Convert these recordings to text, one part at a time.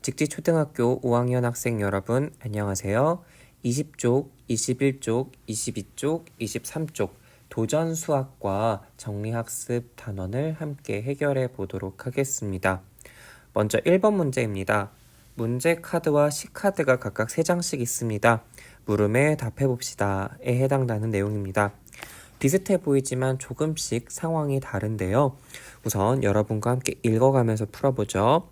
직지초등학교 5학년 학생 여러분 안녕하세요. 20쪽, 21쪽, 22쪽, 23쪽 도전 수학과 정리학습 단원을 함께 해결해 보도록 하겠습니다. 먼저 1번 문제입니다. 문제 카드와 시카드가 각각 3장씩 있습니다. 물음에 답해봅시다에 해당되는 내용입니다. 비슷해 보이지만 조금씩 상황이 다른데요. 우선 여러분과 함께 읽어가면서 풀어보죠.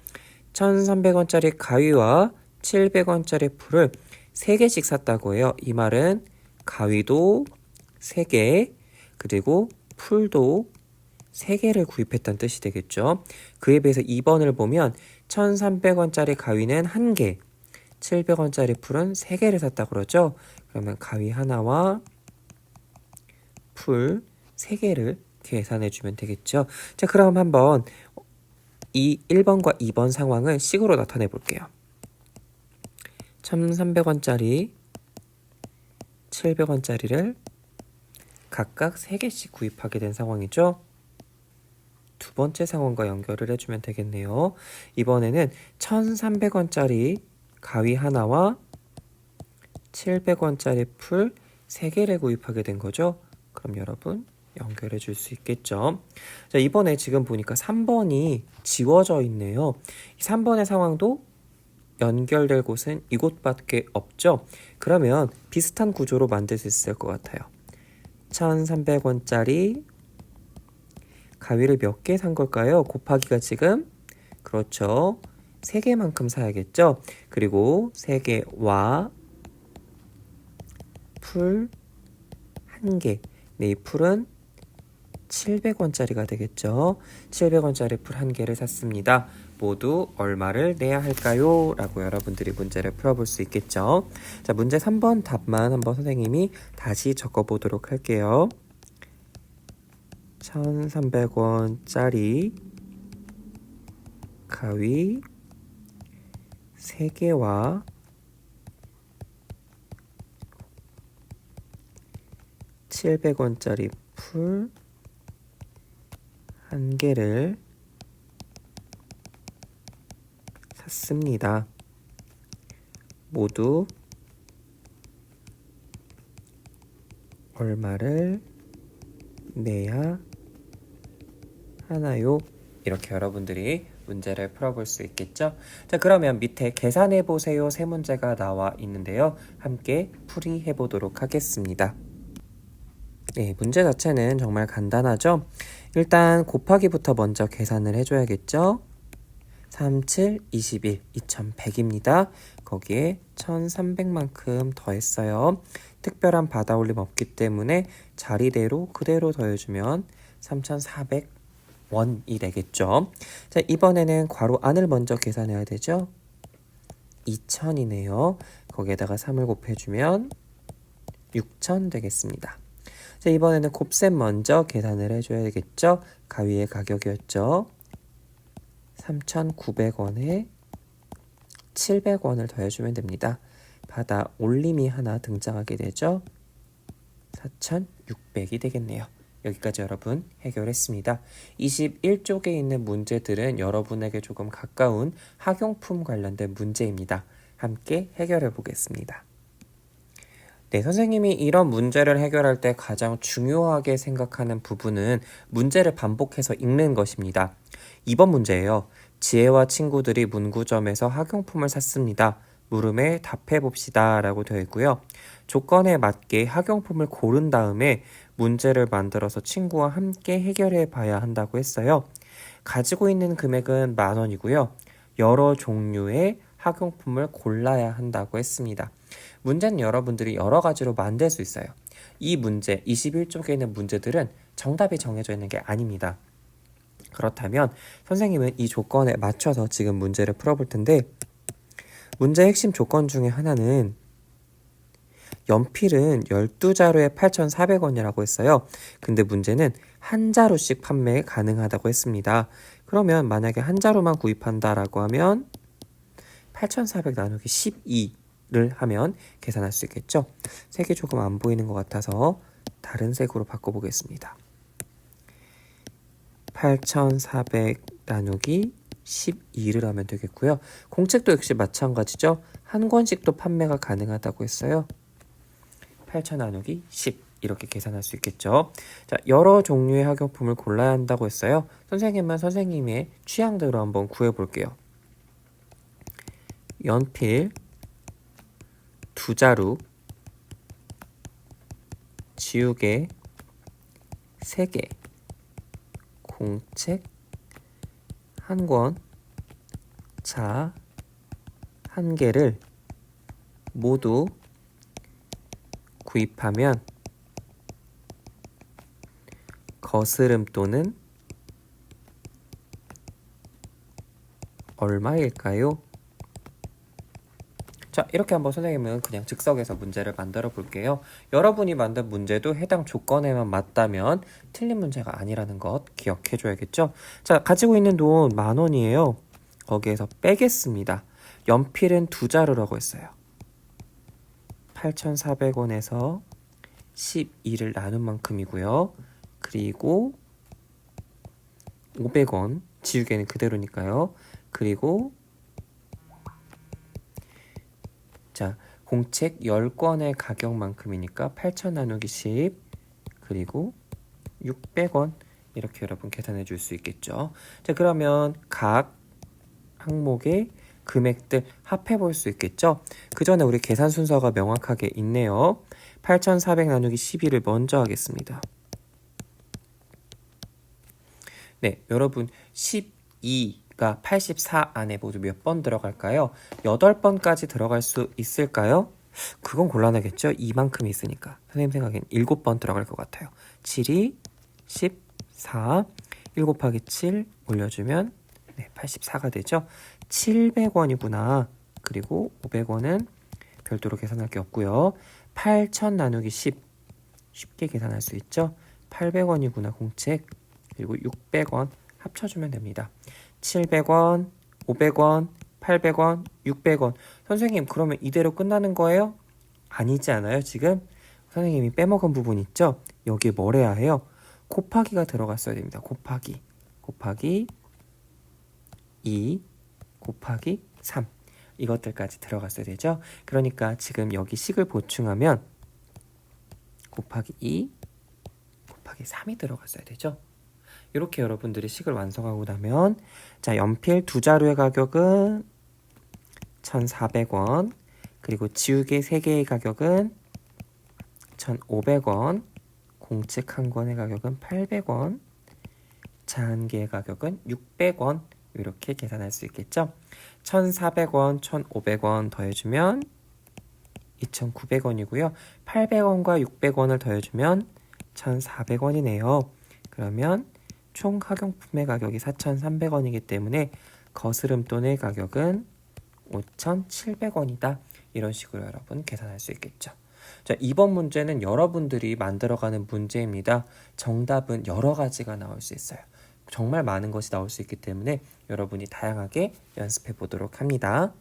1,300원짜리 가위와 700원짜리 풀을 3개씩 샀다고 해요. 이 말은 가위도 3개, 그리고 풀도 3개를 구입했다는 뜻이 되겠죠. 그에 비해서 2번을 보면 1,300원짜리 가위는 1개, 700원짜리 풀은 3개를 샀다고 그러죠. 그러면 가위 하나와 풀 3개를 계산해 주면 되겠죠. 자, 그럼 한번 이 1번과 2번 상황을 식으로 나타내 볼게요. 1,300원짜리, 700원짜리를 각각 3개씩 구입하게 된 상황이죠. 두 번째 상황과 연결을 해주면 되겠네요. 이번에는 1,300원짜리 가위 하나와 700원짜리 풀 3개를 구입하게 된 거죠. 그럼 여러분 연결해 줄 수 있겠죠. 자, 이번에 지금 보니까 3번이 지워져 있네요. 3번의 상황도 연결될 곳은 이곳밖에 없죠. 그러면 비슷한 구조로 만들 수 있을 것 같아요. 1,300원짜리 가위를 몇 개 산 걸까요? 곱하기가 지금 그렇죠. 3개만큼 사야겠죠. 그리고 3개와 풀 1개. 네, 이 풀은 700원짜리가 되겠죠. 700원짜리 풀 1개를 샀습니다. 모두 얼마를 내야 할까요? 라고 여러분들이 문제를 풀어볼 수 있겠죠. 자, 문제 3번 답만 한번 선생님이 다시 적어보도록 할게요. 1,300원짜리 가위 3개와 700원짜리 풀 1개를 샀습니다. 모두 얼마를 내야 하나요? 이렇게 여러분들이 문제를 풀어볼 수 있겠죠? 자, 그러면 밑에 계산해보세요 세 문제가 나와 있는데요. 함께 풀이해 보도록 하겠습니다. 네, 문제 자체는 정말 간단하죠? 일단 곱하기부터 먼저 계산을 해줘야겠죠? 3, 7, 21, 2100입니다. 거기에 1300만큼 더했어요. 특별한 받아올림 없기 때문에 자리대로 그대로 더해주면 3400원이 되겠죠. 자, 이번에는 괄호 안을 먼저 계산해야 되죠. 2000이네요. 거기에다가 3을 곱해주면 6000 되겠습니다. 자, 이번에는 곱셈 먼저 계산을 해줘야겠죠. 가위의 가격이었죠. 3,900원에 700원을 더해주면 됩니다. 받아 올림이 하나 등장하게 되죠. 4,600이 되겠네요. 여기까지 여러분 해결했습니다. 21쪽에 있는 문제들은 여러분에게 조금 가까운 학용품 관련된 문제입니다. 함께 해결해 보겠습니다. 네, 선생님이 이런 문제를 해결할 때 가장 중요하게 생각하는 부분은 문제를 반복해서 읽는 것입니다. 2번 문제예요. 지혜와 친구들이 문구점에서 학용품을 샀습니다. 물음에 답해봅시다 라고 되어 있고요. 조건에 맞게 학용품을 고른 다음에 문제를 만들어서 친구와 함께 해결해 봐야 한다고 했어요. 가지고 있는 금액은 10,000원이고요. 여러 종류의 학용품을 골라야 한다고 했습니다. 문제는 여러분들이 여러 가지로 만들 수 있어요. 이 문제, 21쪽에 있는 문제들은 정답이 정해져 있는 게 아닙니다. 그렇다면 선생님은 이 조건에 맞춰서 지금 문제를 풀어볼 텐데 문제의 핵심 조건 중에 하나는 연필은 12자루에 8,400원이라고 했어요. 근데 문제는 한 자루씩 판매 가능하다고 했습니다. 그러면 만약에 한 자루만 구입한다라고 하면 8,400 나누기 12를 하면 계산할 수 있겠죠. 색이 조금 안 보이는 것 같아서 다른 색으로 바꿔보겠습니다. 8,400 나누기 12를 하면 되겠고요. 공책도 역시 마찬가지죠. 한 권씩도 판매가 가능하다고 했어요. 8,000 나누기 10 이렇게 계산할 수 있겠죠. 자, 여러 종류의 학용품을 골라야 한다고 했어요. 선생님은 선생님의 취향대로 한번 구해볼게요. 연필 2자루, 지우개 3개, 공책 1권, 자 1개를 모두 구입하면 거스름돈은 얼마일까요? 자, 이렇게 한번 선생님은 그냥 즉석에서 문제를 만들어 볼게요. 여러분이 만든 문제도 해당 조건에만 맞다면 틀린 문제가 아니라는 것 기억해 줘야겠죠? 자, 가지고 있는 돈 10,000원이에요. 거기에서 빼겠습니다. 연필은 2자루라고 했어요. 8,400원에서 12를 나눈 만큼이고요. 그리고 500원, 지우개는 그대로니까요. 그리고 자, 공책 10권의 가격만큼이니까 8,000 나누기 10 그리고 600원 이렇게 여러분 계산해 줄 수 있겠죠. 자, 그러면 각 항목의 금액들 합해 볼 수 있겠죠. 그 전에 우리 계산 순서가 명확하게 있네요. 8,400 나누기 12를 먼저 하겠습니다. 네, 여러분 12가 84 안에 모두 몇 번 들어갈까요? 8번까지 들어갈 수 있을까요? 그건 곤란하겠죠? 이만큼 있으니까. 선생님 생각엔 7번 들어갈 것 같아요. 7이 14, 1 곱하기 7 올려주면 네, 84가 되죠? 700원이구나. 그리고 500원은 별도로 계산할 게 없고요. 8,000 나누기 10 쉽게 계산할 수 있죠? 800원이구나 공책. 그리고 600원 합쳐주면 됩니다. 700원, 500원, 800원, 600원. 선생님 그러면 이대로 끝나는 거예요? 아니지 않아요? 지금 선생님이 빼먹은 부분 있죠? 여기에 뭘 해야 해요? 곱하기가 들어갔어야 됩니다. 곱하기 2, 곱하기 3 이것들까지 들어갔어야 되죠? 그러니까 지금 여기 식을 보충하면 곱하기 2, 곱하기 3이 들어갔어야 되죠? 이렇게 여러분들이 식을 완성하고 나면 자, 연필 2자루의 가격은 1,400원 그리고 지우개 3개의 가격은 1,500원 공책 1권의 가격은 800원 자 1개의 가격은 600원 이렇게 계산할 수 있겠죠. 1,400원, 1,500원 더해주면 2,900원이고요. 800원과 600원을 더해주면 1,400원이네요. 그러면 총 학용품의 가격이 4,300원이기 때문에 거스름돈의 가격은 5,700원이다. 이런 식으로 여러분 계산할 수 있겠죠. 자, 이번 문제는 여러분들이 만들어가는 문제입니다. 정답은 여러 가지가 나올 수 있어요. 정말 많은 것이 나올 수 있기 때문에 여러분이 다양하게 연습해 보도록 합니다.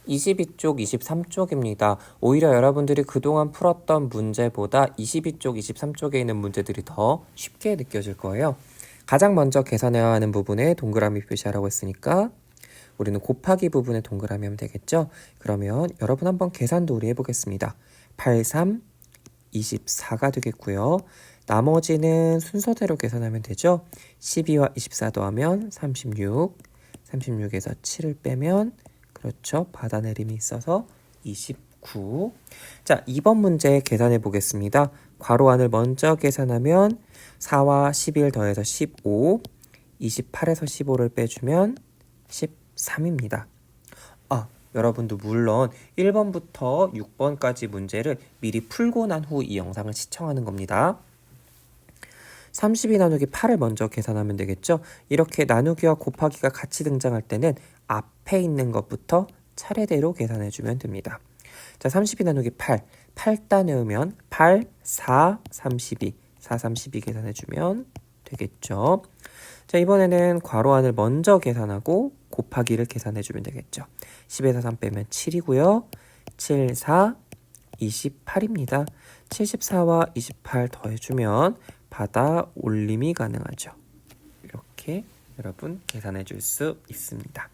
22쪽, 23쪽입니다. 오히려 여러분들이 그동안 풀었던 문제보다 22쪽, 23쪽에 있는 문제들이 더 쉽게 느껴질 거예요. 가장 먼저 계산해야 하는 부분에 동그라미 표시하라고 했으니까 우리는 곱하기 부분에 동그라미 하면 되겠죠? 그러면 여러분 한번 계산도 우리 해보겠습니다. 8, 3, 24가 되겠고요. 나머지는 순서대로 계산하면 되죠. 12와 24 더하면 36, 36에서 7을 빼면 그렇죠. 받아내림이 있어서 29. 자, 2번 문제 계산해 보겠습니다. 괄호 안을 먼저 계산하면 4와 11 더해서 15, 28에서 15를 빼주면 13입니다. 여러분도 물론 1번부터 6번까지 문제를 미리 풀고 난 후 이 영상을 시청하는 겁니다. 32 나누기 8을 먼저 계산하면 되겠죠. 이렇게 나누기와 곱하기가 같이 등장할 때는 앞에 있는 것부터 차례대로 계산해주면 됩니다. 자, 32 나누기 8, 8다 넣으면 8, 4, 32, 4, 32 계산해주면 되겠죠. 자, 이번에는 괄호 안을 먼저 계산하고 곱하기를 계산해주면 되겠죠. 10에서 3 빼면 7이고요. 7, 4, 28입니다. 74와 28 더해주면 받아 올림이 가능하죠. 이렇게 여러분 계산해 줄 수 있습니다.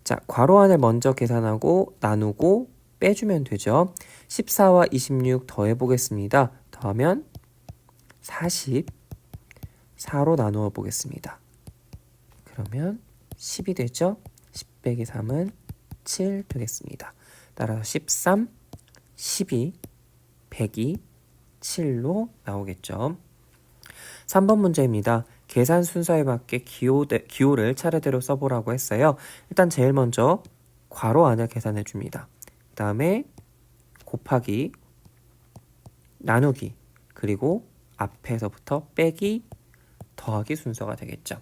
자, 괄호 안을 먼저 계산하고 나누고 빼주면 되죠. 14와 26 더해 보겠습니다. 더하면 44로 나누어 보겠습니다. 그러면 10이 되죠. 10 빼기 3은 7 되겠습니다. 따라서 13, 12, 102, 7로 나오겠죠. 3번 문제입니다. 계산 순서에 맞게 기호를 차례대로 써보라고 했어요. 일단 제일 먼저 괄호 안을 계산해 줍니다. 그 다음에 곱하기, 나누기, 그리고 앞에서부터 빼기, 더하기 순서가 되겠죠.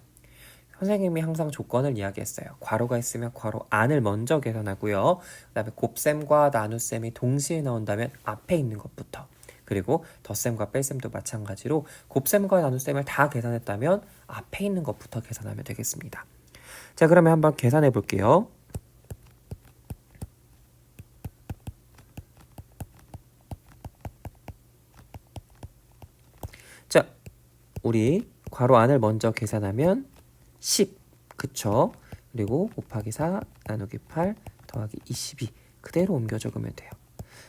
선생님이 항상 조건을 이야기했어요. 괄호가 있으면 괄호 안을 먼저 계산하고요. 그 다음에 곱셈과 나눗셈이 동시에 나온다면 앞에 있는 것부터, 그리고 덧셈과 뺄셈도 마찬가지로 곱셈과 나눗셈을 다 계산했다면 앞에 있는 것부터 계산하면 되겠습니다. 자, 그러면 한번 계산해 볼게요. 자, 우리 괄호 안을 먼저 계산하면 10, 그쵸? 그리고 곱하기 4, 나누기 8, 더하기 22 그대로 옮겨 적으면 돼요.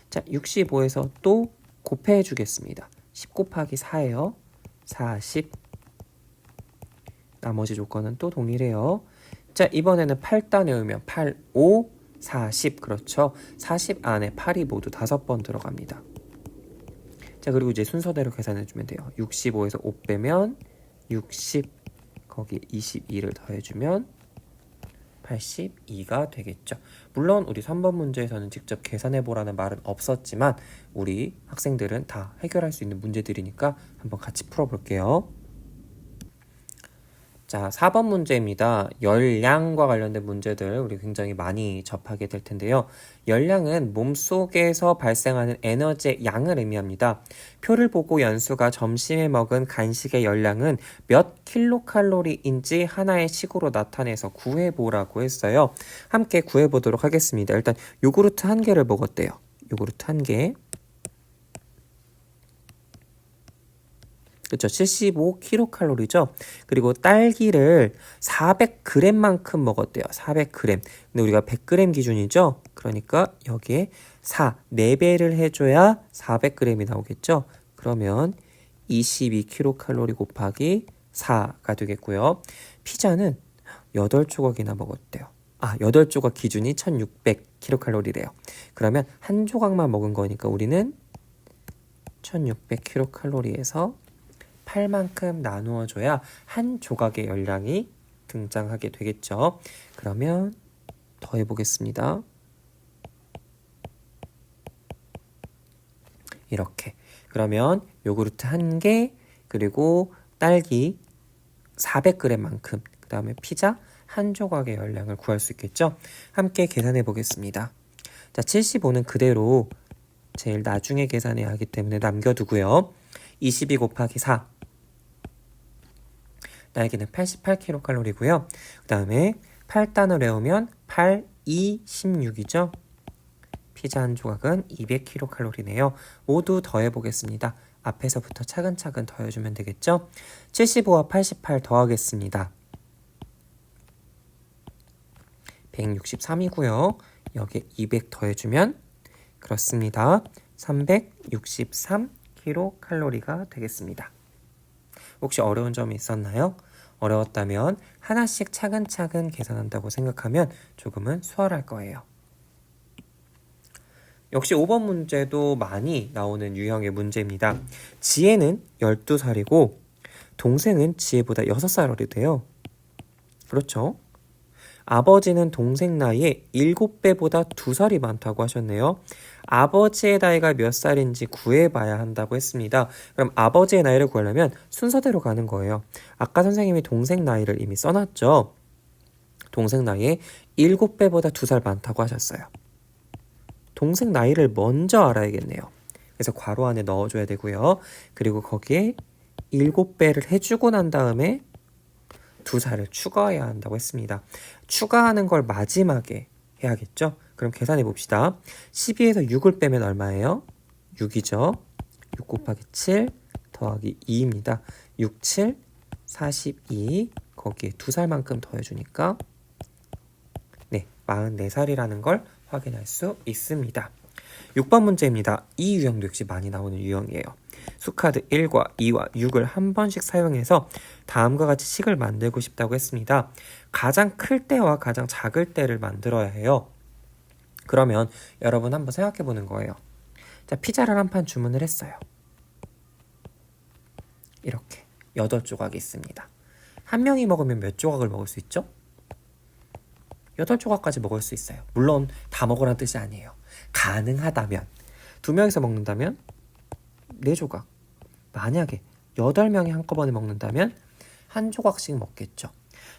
자, 65에서 또 곱해 주겠습니다. 10 곱하기 4예요. 40. 나머지 조건은 또 동일해요. 자, 이번에는 8단에 오면 8, 5, 40. 그렇죠? 40 안에 8이 모두 5번 들어갑니다. 자, 그리고 이제 순서대로 계산해 주면 돼요. 65에서 5 빼면 60, 거기에 22를 더해주면 82가 되겠죠. 물론 우리 3번 문제에서는 직접 계산해보라는 말은 없었지만 우리 학생들은 다 해결할 수 있는 문제들이니까 한번 같이 풀어볼게요. 자, 4번 문제입니다. 열량과 관련된 문제들 우리 굉장히 많이 접하게 될 텐데요. 열량은 몸속에서 발생하는 에너지의 양을 의미합니다. 표를 보고 연수가 점심에 먹은 간식의 열량은 몇 킬로칼로리인지 하나의 식으로 나타내서 구해보라고 했어요. 함께 구해보도록 하겠습니다. 일단 요구르트 1개를 먹었대요. 요구르트 1개. 그렇죠. 75kcal죠. 그리고 딸기를 400g만큼 먹었대요. 400g. 근데 우리가 100g 기준이죠. 그러니까 여기에 4배를 해줘야 400g이 나오겠죠. 그러면 22kcal 곱하기 4가 되겠고요. 피자는 8조각이나 먹었대요. 8조각 기준이 1600kcal래요. 그러면 한 조각만 먹은 거니까 우리는 1600kcal에서 8만큼 나누어 줘야 한 조각의 열량이 등장하게 되겠죠. 그러면 더해 보겠습니다. 이렇게. 그러면 요구르트 1개, 그리고 딸기 400g만큼, 그 다음에 피자 한 조각의 열량을 구할 수 있겠죠. 함께 계산해 보겠습니다. 자, 75는 그대로 제일 나중에 계산해야 하기 때문에 남겨두고요. 22 곱하기 4. 딸기는 88kcal고요. 그 다음에 8단을 외우면 8, 2, 16이죠. 피자 한 조각은 200kcal네요. 모두 더해보겠습니다. 앞에서부터 차근차근 더해주면 되겠죠. 75와 88 더하겠습니다. 163이고요. 여기에 200 더해주면 그렇습니다. 363kcal가 되겠습니다. 혹시 어려운 점이 있었나요? 어려웠다면 하나씩 차근차근 계산한다고 생각하면 조금은 수월할 거예요. 역시 5번 문제도 많이 나오는 유형의 문제입니다. 지혜는 12살이고 동생은 지혜보다 6살 어리대요. 그렇죠? 아버지는 동생 나이에 7배보다 2살이 많다고 하셨네요. 아버지의 나이가 몇 살인지 구해봐야 한다고 했습니다. 그럼 아버지의 나이를 구하려면 순서대로 가는 거예요. 아까 선생님이 동생 나이를 이미 써놨죠. 동생 나이에 7배보다 2살 많다고 하셨어요. 동생 나이를 먼저 알아야겠네요. 그래서 괄호 안에 넣어줘야 되고요. 그리고 거기에 7배를 해주고 난 다음에 2살을 추가해야 한다고 했습니다. 추가하는 걸 마지막에 해야겠죠? 그럼 계산해 봅시다. 12에서 6을 빼면 얼마예요? 6이죠. 6 곱하기 7 더하기 2입니다. 6, 7, 42 거기에 2살만큼 더해주니까 네, 44살이라는 걸 확인할 수 있습니다. 6번 문제입니다. 이 유형도 역시 많이 나오는 유형이에요. 수카드 1과 2와 6을 한 번씩 사용해서 다음과 같이 식을 만들고 싶다고 했습니다. 가장 클 때와 가장 작을 때를 만들어야 해요. 그러면 여러분 한번 생각해 보는 거예요. 자, 피자를 한 판 주문을 했어요. 이렇게 8조각이 있습니다. 한 명이 먹으면 몇 조각을 먹을 수 있죠? 8조각까지 먹을 수 있어요. 물론 다 먹으라는 뜻이 아니에요. 가능하다면 2명이서 먹는다면 4조각. 만약에 8명이 한꺼번에 먹는다면 한 조각씩 먹겠죠.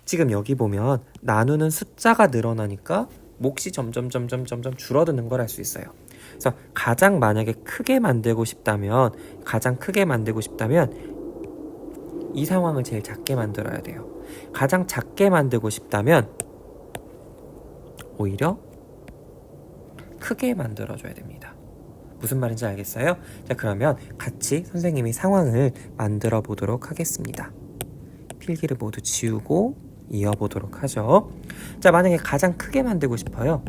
지금 여기 보면 나누는 숫자가 늘어나니까 몫이 점점 줄어드는 걸 알 수 있어요. 그래서 가장 만약에 크게 만들고 싶다면 이 상황을 제일 작게 만들어야 돼요. 가장 작게 만들고 싶다면 오히려 크게 만들어줘야 됩니다. 무슨 말인지 알겠어요? 자, 그러면 같이 선생님이 상황을 만들어 보도록 하겠습니다. 필기를 모두 지우고 이어보도록 하죠. 자, 만약에 가장 크게 만들고 싶어요.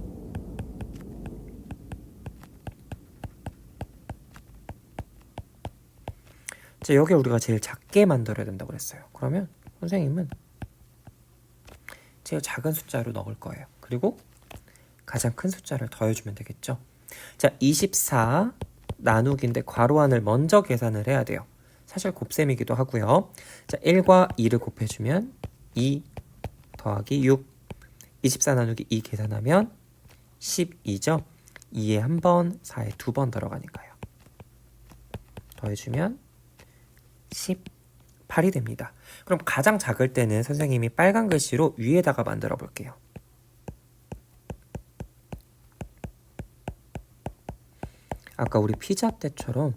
자, 여기 우리가 제일 작게 만들어야 된다고 그랬어요. 그러면 선생님은 제일 작은 숫자로 넣을 거예요. 그리고 가장 큰 숫자를 더해주면 되겠죠. 자, 24 나누기인데 괄호 안을 먼저 계산을 해야 돼요. 사실 곱셈이기도 하고요. 자, 1과 2를 곱해주면 2 더하기 6 24 나누기 2 계산하면 12죠. 2에 한 번, 4에 2번 들어가니까요. 더해주면 18이 됩니다. 그럼 가장 작을 때는 선생님이 빨간 글씨로 위에다가 만들어 볼게요. 아까 우리 피자 때처럼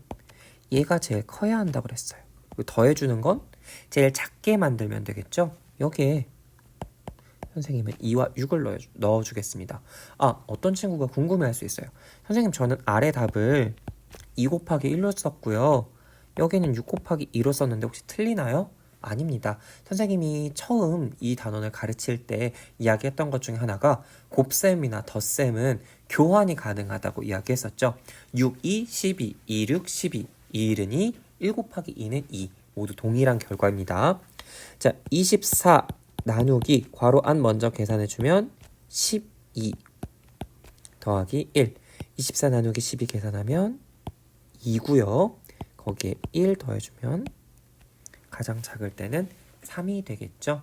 얘가 제일 커야 한다고 그랬어요. 더해주는 건 제일 작게 만들면 되겠죠? 여기에 선생님은 2와 6을 넣어주겠습니다. 아, 어떤 친구가 궁금해할 수 있어요. 선생님, 저는 아래 답을 2 곱하기 1로 썼고요. 여기는 6 곱하기 2로 썼는데 혹시 틀리나요? 아닙니다. 선생님이 처음 이 단원을 가르칠 때 이야기했던 것 중에 하나가 곱셈이나 덧셈은 교환이 가능하다고 이야기했었죠. 6, 2, 12, 2, 6, 12, 2, 1은 2, 1 곱하기 2는 2 모두 동일한 결과입니다. 자, 24 나누기 괄호 안 먼저 계산해주면 12 더하기 1 24 나누기 12 계산하면 2고요. 거기에 1 더해주면 가장 작을 때는 3이 되겠죠.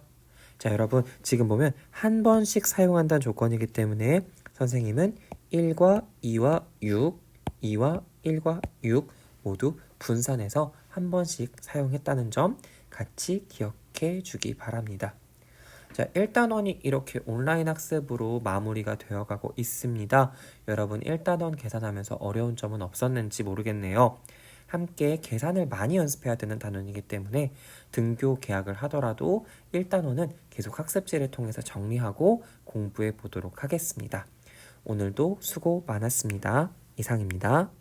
자, 여러분 지금 보면 한 번씩 사용한다는 조건이기 때문에 선생님은 1과 2와 6, 2와 1과 6 모두 분산해서 한 번씩 사용했다는 점 같이 기억해 주기 바랍니다. 자, 1단원이 이렇게 온라인 학습으로 마무리가 되어가고 있습니다. 여러분 1단원 계산하면서 어려운 점은 없었는지 모르겠네요. 함께 계산을 많이 연습해야 되는 단원이기 때문에 등교 개학을 하더라도 1단원은 계속 학습지를 통해서 정리하고 공부해 보도록 하겠습니다. 오늘도 수고 많았습니다. 이상입니다.